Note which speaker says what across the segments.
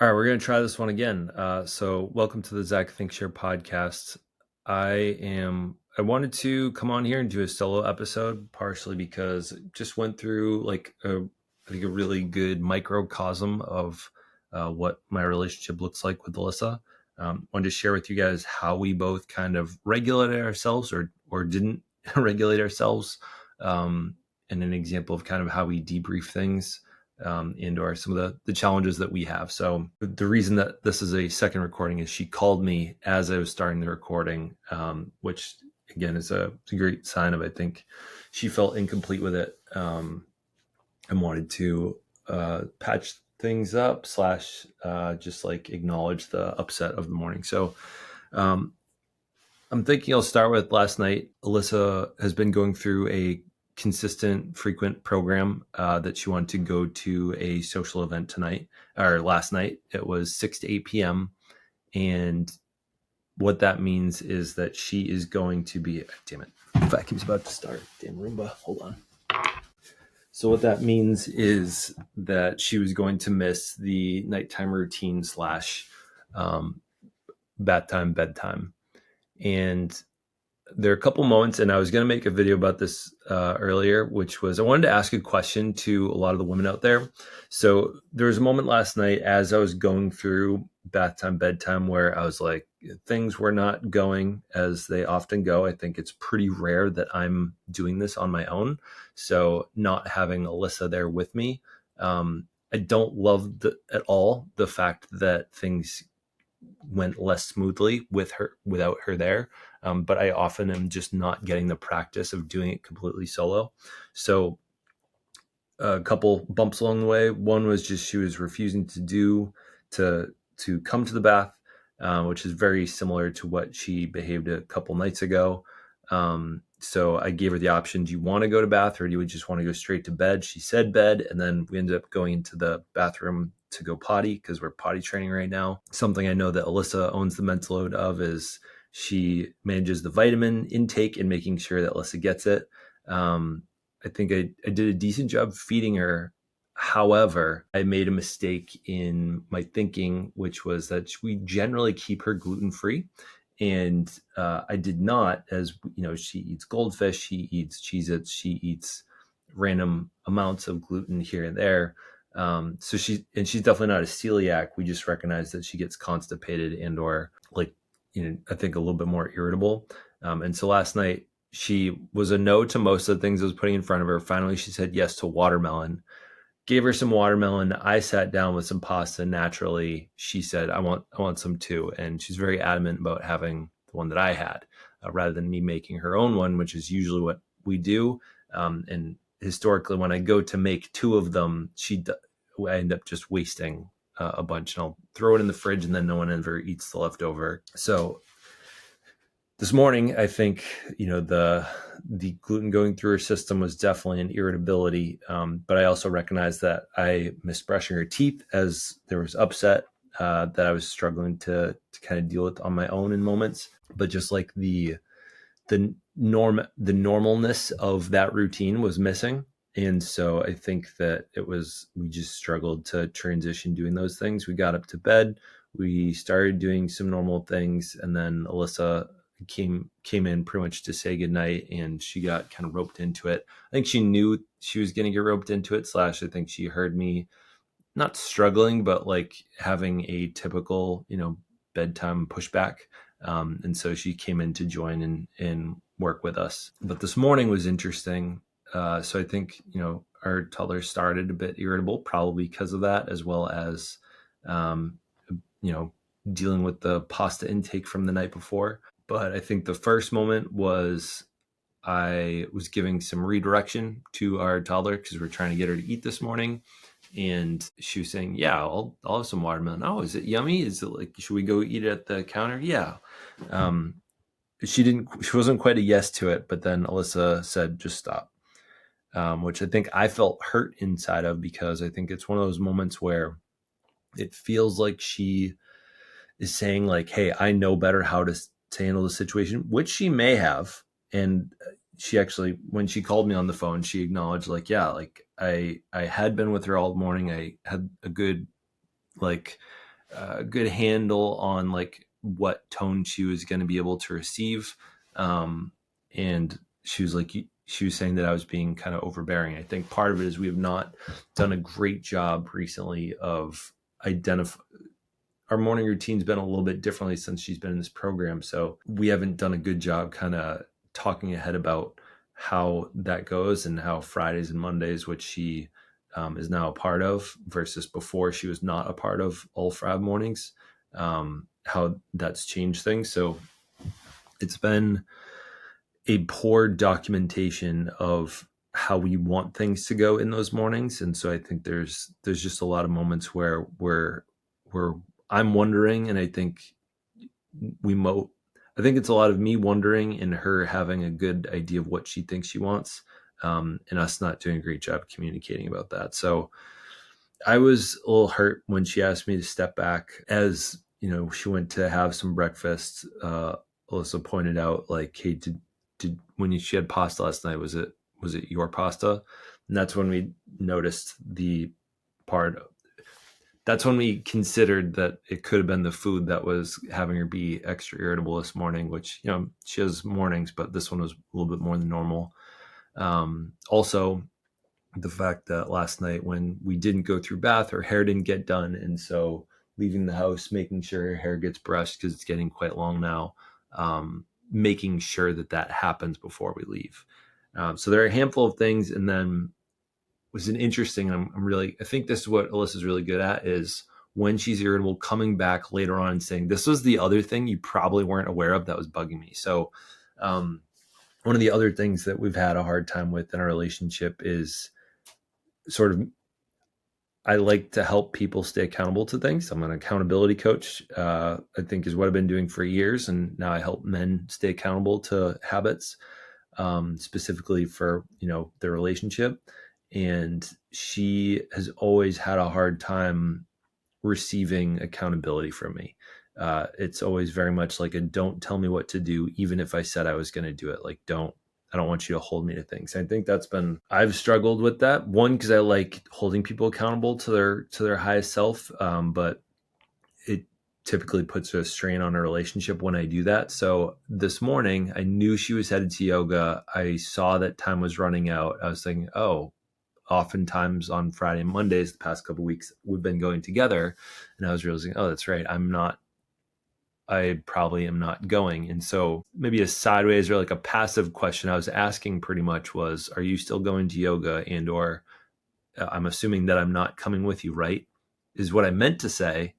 Speaker 1: All right, we're going to try this one again. So welcome to the Zach Think Share podcast. I wanted to come on here and do a solo episode, partially because it just went through I think a really good microcosm of what my relationship looks like with Alyssa. Wanted to share with you guys how we both kind of regulated ourselves or didn't regulate ourselves, and an example of kind of how we debrief things, and/or some of the challenges that we have. So the reason that this is a second recording is she called me as I was starting the recording, which again is a great sign of, I think she felt incomplete with it, and wanted to patch things up slash just like acknowledge the upset of the morning. So I'm thinking I'll start with last night. Alyssa has been going through a consistent, frequent program that she wanted to go to a social event tonight or last night. It was 6 to 8 p.m. And what that means is that she is going to be, damn it, vacuum's about to start. Damn Roomba, hold on. So what that means is that she was going to miss the nighttime routine slash bath time, bedtime. And there are a couple moments, and I was going to make a video about this earlier, which was I wanted to ask a question to a lot of the women out there. So there was a moment last night as I was going through bath time, bedtime, where I was like, things were not going as they often go. I think it's pretty rare that I'm doing this on my own. So not having Alyssa there with me, I don't love at all the fact that things went less smoothly without her there. But I often am just not getting the practice of doing it completely solo. So a couple bumps along the way. One was just she was refusing to come to the bath, which is very similar to what she behaved a couple nights ago. So I gave her the option, do you want to go to bath or do you just want to go straight to bed? She said bed, and then we ended up going into the bathroom to go potty because we're potty training right now. Something I know that Alyssa owns the mental load of is she manages the vitamin intake and making sure that Alyssa gets it. I think I did a decent job feeding her. However, I made a mistake in my thinking, which was that we generally keep her gluten-free. And I did not, as you know, she eats goldfish, she eats Cheez-Its, she eats random amounts of gluten here and there. So she's definitely not a celiac. We just recognize that she gets constipated and/or I think a little bit more irritable. And so last night she was a no to most of the things I was putting in front of her. Finally, she said yes to watermelon. Gave her some watermelon. I sat down with some pasta. Naturally, she said, I want some too. And she's very adamant about having the one that I had, rather than me making her own one, which is usually what we do. And historically, when I go to make two of them, I end up just wasting a bunch, and I'll throw it in the fridge, and then no one ever eats the leftover. So this morning, I think, the gluten going through her system was definitely an irritability. But I also recognized that I missed brushing her teeth as there was upset that I was struggling to kind of deal with on my own in moments. But just like the normalness of that routine was missing. And so I think that we just struggled to transition doing those things. We got up to bed, we started doing some normal things, and then Alyssa came in pretty much to say goodnight, and she got kind of roped into it. I think she knew she was going to get roped into it, I think she heard me not struggling, but like having a typical, bedtime pushback. And so she came in to join and work with us. But this morning was interesting. So I think, our toddler started a bit irritable, probably because of that, as well as, dealing with the pasta intake from the night before. But I think the first moment was I was giving some redirection to our toddler because we're trying to get her to eat this morning. And she was saying, yeah, I'll have some watermelon. Oh, is it yummy? Is it like, should we go eat it at the counter? Yeah. She wasn't quite a yes to it, but then Alyssa said, just stop. Which I think I felt hurt inside of, because I think it's one of those moments where it feels like she is saying like, hey, I know better how to handle the situation, which she may have. And she actually, when she called me on the phone, she acknowledged like, yeah, like I had been with her all morning. I had a good a good handle on like what tone she was going to be able to receive. And she was like, she was saying that I was being kind of overbearing. I think part of it is we have not done a great job recently of identifying. Our morning routine's been a little bit differently since she's been in this program. So we haven't done a good job kind of talking ahead about how that goes and how Fridays and Mondays, which she is now a part of versus before she was not a part of all Friday mornings, how that's changed things. So it's been a poor documentation of how we want things to go in those mornings. And so I think there's just a lot of moments where I'm wondering, and I think I think it's a lot of me wondering and her having a good idea of what she thinks she wants, and us not doing a great job communicating about that. So I was a little hurt when she asked me to step back. As you know, she went to have some breakfast. Alyssa pointed out, like, hey, did when she had pasta last night, was it your pasta? And that's when we noticed the part. That's when we considered that it could have been the food that was having her be extra irritable this morning, which, you know, she has mornings, but this one was a little bit more than normal. Also, the fact that last night when we didn't go through bath, her hair didn't get done. And so leaving the house, making sure her hair gets brushed because it's getting quite long now, making sure that happens before we leave. So there are a handful of things. And then was an interesting, I think this is what Alyssa's really good at, is when she's irritable, coming back later on and saying, this was the other thing you probably weren't aware of that was bugging me. So one of the other things that we've had a hard time with in our relationship is sort of, I like to help people stay accountable to things. I'm an accountability coach, I think is what I've been doing for years. And now I help men stay accountable to habits, specifically for, you know, their relationship. And she has always had a hard time receiving accountability from me. It's always very much like a don't tell me what to do, even if I said I was going to do it. Like, I don't want you to hold me to things. I think I've struggled with that. One, because I like holding people accountable to their highest self. But it typically puts a strain on a relationship when I do that. So this morning I knew she was headed to yoga. I saw that time was running out. I was thinking, oh, oftentimes on Friday and Mondays, the past couple of weeks, we've been going together. And I was realizing, oh, that's right. I probably am not going. And so maybe a sideways or like a passive question I was asking pretty much was, are you still going to yoga? And, or I'm assuming that I'm not coming with you, right? Is what I meant to say.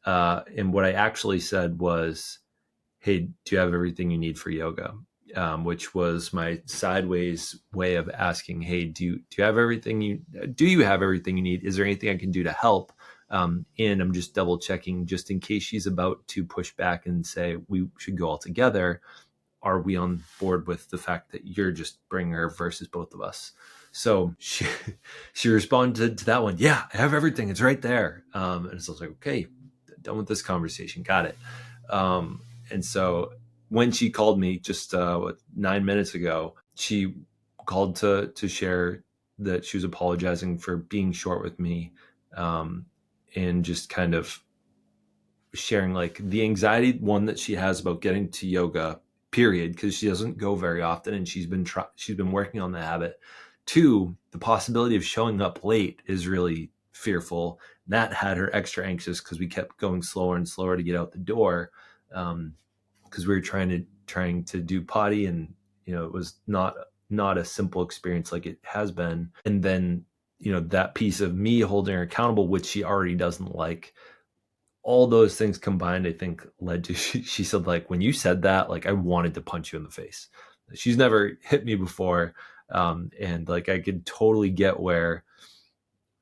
Speaker 1: And what I actually said was, hey, do you have everything you need for yoga? Which was my sideways way of asking, hey, do you have everything you need? Is there anything I can do to help? And I'm just double checking just in case she's about to push back and say we should go all together. Are we on board with the fact that you're just bringing her versus both of us? So she responded to that one. Yeah, I have everything. It's right there. And so I was like, okay, done with this conversation. Got it. And so when she called me just 9 minutes ago, she called to share that she was apologizing for being short with me, and just kind of sharing like the anxiety, one, that she has about getting to yoga, period, because she doesn't go very often and she's been working on the habit. Two, the possibility of showing up late is really fearful. That had her extra anxious because we kept going slower and slower to get out the door, because we were trying to do potty, and you know, it was not a simple experience like it has been. And then, you know, that piece of me holding her accountable, which she already doesn't like, all those things combined, I think led to, she said, like, when you said that, like, I wanted to punch you in the face. She's never hit me before. And like, I could totally get where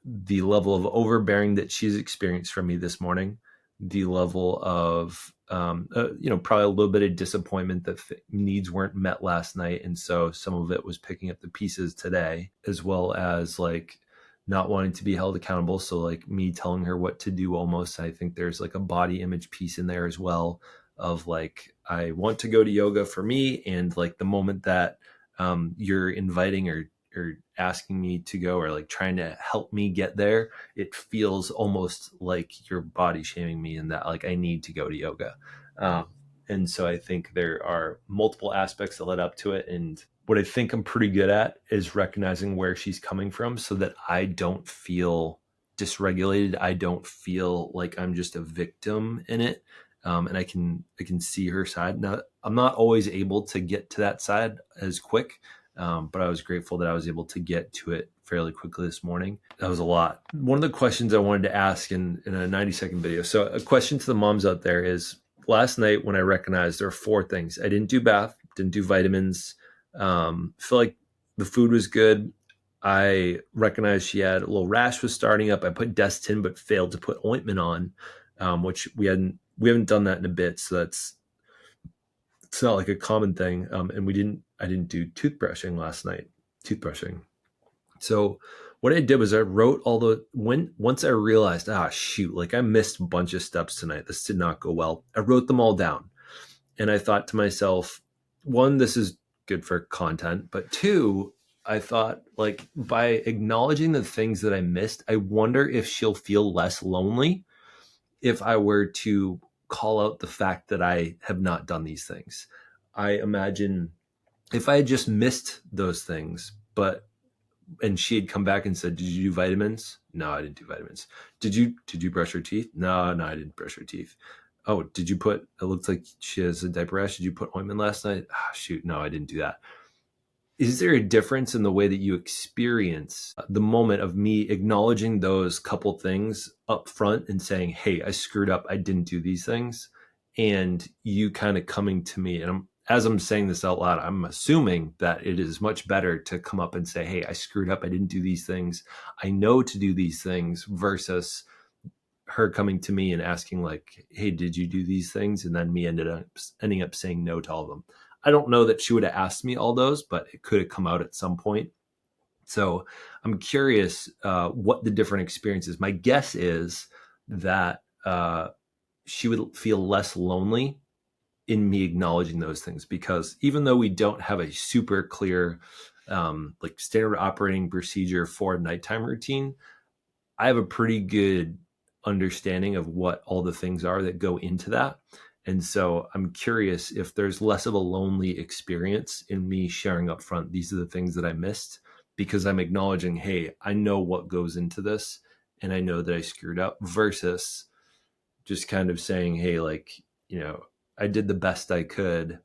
Speaker 1: the level of overbearing that she's experienced from me this morning, the level of, you know, probably a little bit of disappointment that needs weren't met last night. And so some of it was picking up the pieces today, as well as like not wanting to be held accountable. So like me telling her what to do almost. I think there's like a body image piece in there as well, of like, I want to go to yoga for me. And like the moment that you're inviting or or asking me to go or like trying to help me get there, it feels almost like you're body shaming me in that like I need to go to yoga. Um, and so I think there are multiple aspects that led up to it. And what I think I'm pretty good at is recognizing where she's coming from so that I don't feel dysregulated. I don't feel like I'm just a victim in it. And I can see her side. Now, I'm not always able to get to that side as quick, but I was grateful that I was able to get to it fairly quickly this morning. That was a lot. One of the questions I wanted to ask in a 90-second video. So a question to the moms out there is, last night when I recognized there are 4 things. I didn't do bath, didn't do vitamins, feel like the food was good. I recognized she had a little rash was starting up. I put Destin but failed to put ointment on, which we haven't done that in a bit. So it's not like a common thing. And I didn't do toothbrushing last night. So what I did was I wrote once I realized, shoot, like I missed a bunch of steps tonight. This did not go well. I wrote them all down. And I thought to myself, 1, this is good for content, but 2, I thought like by acknowledging the things that I missed, I wonder if she'll feel less lonely if I were to call out the fact that I have not done these things. I imagine if I had just missed those things, and she had come back and said, "Did you do vitamins?" No, I didn't do vitamins. Did you brush your teeth? No, I didn't brush her teeth. Oh, it looked like she has a diaper rash. Did you put ointment last night? Shoot, no, I didn't do that. Is there a difference in the way that you experience the moment of me acknowledging those couple things up front and saying, hey, I screwed up, I didn't do these things, and you kind of coming to me, and as I'm saying this out loud, I'm assuming that it is much better to come up and say, hey, I screwed up, I didn't do these things, I know to do these things, versus her coming to me and asking like, hey, did you do these things? And then me ending up saying no to all of them. I don't know that she would have asked me all those, but it could have come out at some point. So I'm curious what the different experiences. My guess is that she would feel less lonely in me acknowledging those things, because even though we don't have a super clear like standard operating procedure for a nighttime routine, I have a pretty good understanding of what all the things are that go into that. And so I'm curious if there's less of a lonely experience in me sharing up front, these are the things that I missed, because I'm acknowledging, hey, I know what goes into this and I know that I screwed up, versus just kind of saying, hey, like, I did the best I could.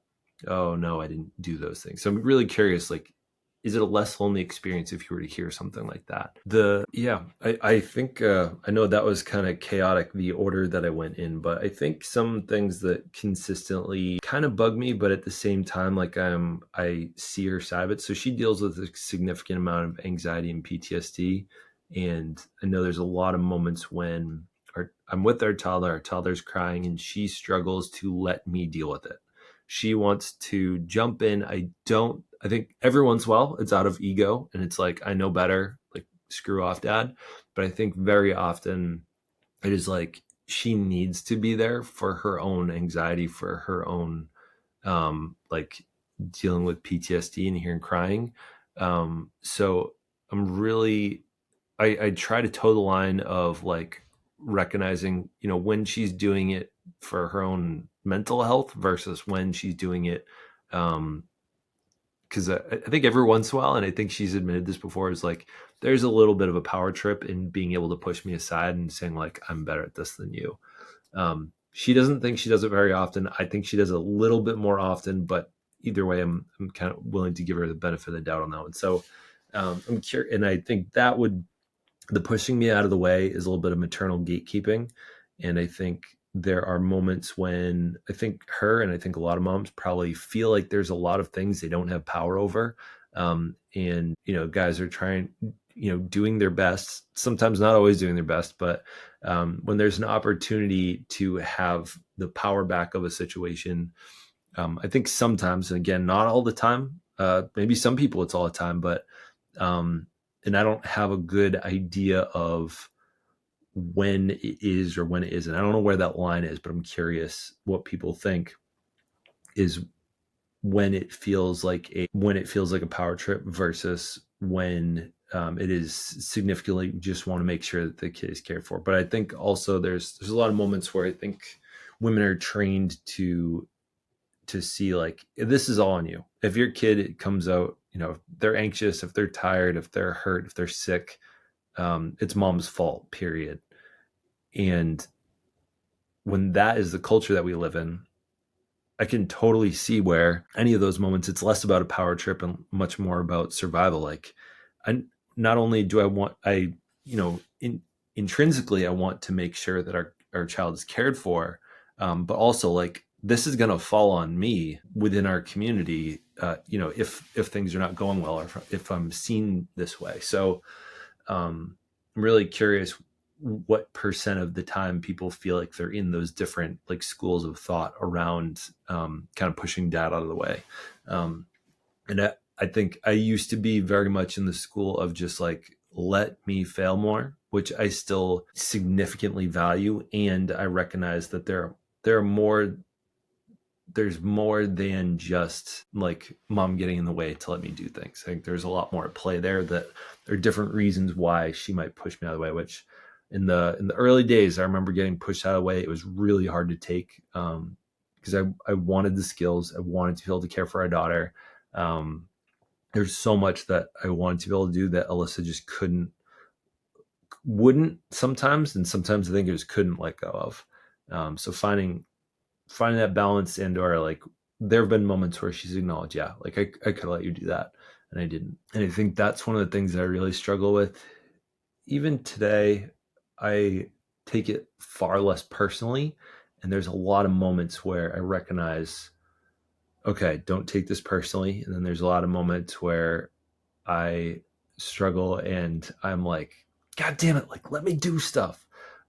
Speaker 1: Oh no, I didn't do those things. So I'm really curious, like, is it a less lonely experience if you were to hear something like that? I think I know that was kind of chaotic, the order that I went in, but I think some things that consistently kind of bug me, but at the same time, like I see her side of it. So she deals with a significant amount of anxiety and PTSD, and I know there's a lot of moments when I'm with our toddler's crying, and she struggles to let me deal with it. She wants to jump in. I think every once in a while it's out of ego and it's like, I know better, like screw off, dad. But I think very often it is like she needs to be there for her own anxiety, for her own like dealing with PTSD and hearing crying. So I try to toe the line of like recognizing, when she's doing it for her own mental health versus when she's doing it because I think every once in a while, and I think she's admitted this before, is like there's a little bit of a power trip in being able to push me aside and saying like, I'm better at this than you. She doesn't think she does it very often. I think she does a little bit more often, but either way, I'm kind of willing to give her the benefit of the doubt on that one. So I'm curious, and I think the pushing me out of the way is a little bit of maternal gatekeeping. And I think there are moments when I think her, and I think a lot of moms probably feel like there's a lot of things they don't have power over. And, guys are trying, doing their best, sometimes not always doing their best, but when there's an opportunity to have the power back of a situation, I think sometimes, and again, not all the time, maybe some people it's all the time, but and I don't have a good idea of when it is or when it isn't. I don't know where that line is, but I'm curious what people think is when it feels like a power trip versus when it is significantly just want to make sure that the kid is cared for. But I think also there's a lot of moments where I think women are trained to see like this is all on you. If your kid comes out, if they're anxious, if they're tired, if they're hurt, if they're sick, it's mom's fault, period. And when that is the culture that we live in, I can totally see where any of those moments, it's less about a power trip and much more about survival. Like, I not only do I want, intrinsically, I want to make sure that our child is cared for, but also like this is going to fall on me within our community, if things are not going well or if I'm seen this way. So I'm really curious what percent of the time people feel like they're in those different like schools of thought around kind of pushing dad out of the way. And I think I used to be very much in the school of just like, let me fail more, which I still significantly value. And I recognize that there's more than just like mom getting in the way to let me do things. I think there's a lot more at play there, that there are different reasons why she might push me out of the way, which in the early days, I remember getting pushed out of the way. It was really hard to take because I wanted the skills. I wanted to be able to care for our daughter. There's so much that I wanted to be able to do that Alyssa just wouldn't sometimes, and sometimes I think it just couldn't let go of. So finding that balance, and or like there have been moments where she's acknowledged, yeah, like I could let you do that and I didn't. And I think that's one of the things that I really struggle with. Even today, I take it far less personally. And there's a lot of moments where I recognize, okay, don't take this personally. And then there's a lot of moments where I struggle and I'm like, God damn it, like let me do stuff.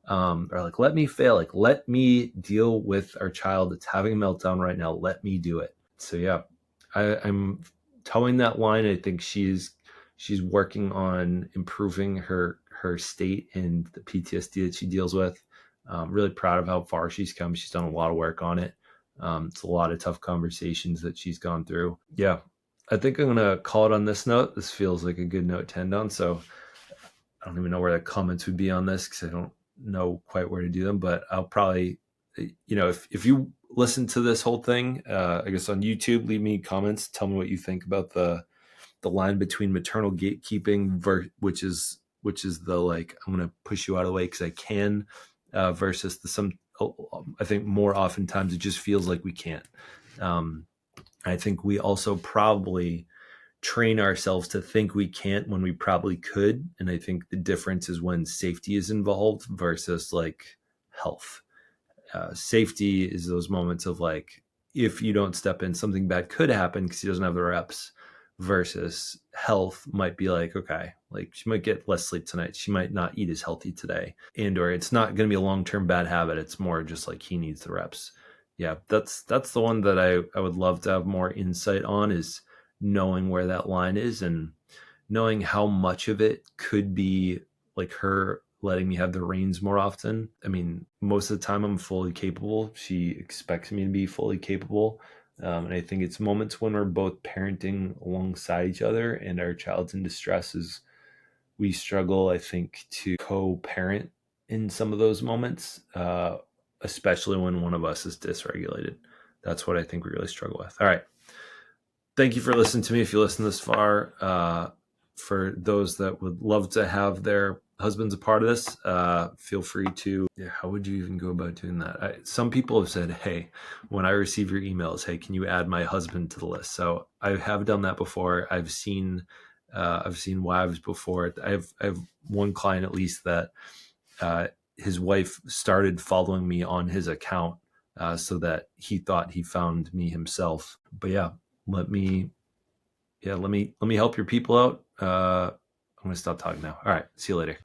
Speaker 1: Or like let me fail, like let me deal with our child that's having a meltdown right now. Let me do it. So yeah, I'm towing that line. I think she's working on improving her state and the PTSD that she deals with. Really proud of how far she's come. She's done a lot of work on it. It's a lot of tough conversations that she's gone through. Yeah, I think I'm gonna call it on this note. This feels like a good note to end on. So I don't even know where the comments would be on this because I don't know quite where to do them, but I'll probably, if you listen to this whole thing, I guess on YouTube, leave me comments, tell me what you think about the line between maternal gatekeeping, which is the like, I'm going to push you out of the way because I can, versus I think more oftentimes it just feels like we can't. I think we also probably train ourselves to think we can't when we probably could. And I think the difference is when safety is involved versus like health. Safety is those moments of like, if you don't step in, something bad could happen because he doesn't have the reps, versus health might be like, okay, like she might get less sleep tonight. She might not eat as healthy today. And, or it's not going to be a long-term bad habit. It's more just like he needs the reps. Yeah. That's the one that I would love to have more insight on, is knowing where that line is and knowing how much of it could be like her letting me have the reins more often. I mean, most of the time I'm fully capable. She expects me to be fully capable. And I think it's moments when we're both parenting alongside each other and our child's in distress is we struggle, I think, to co-parent in some of those moments, especially when one of us is dysregulated. That's what I think we really struggle with. All right. Thank you for listening to me. If you listen this far, for those that would love to have their husbands a part of this, feel free to. Yeah, how would you even go about doing that? Some people have said, hey, when I receive your emails, hey, can you add my husband to the list? So I have done that before. I've seen wives before. I have one client at least that his wife started following me on his account, so that he thought he found me himself. But yeah, let me help your people out. I'm going to stop talking now. All right. See you later.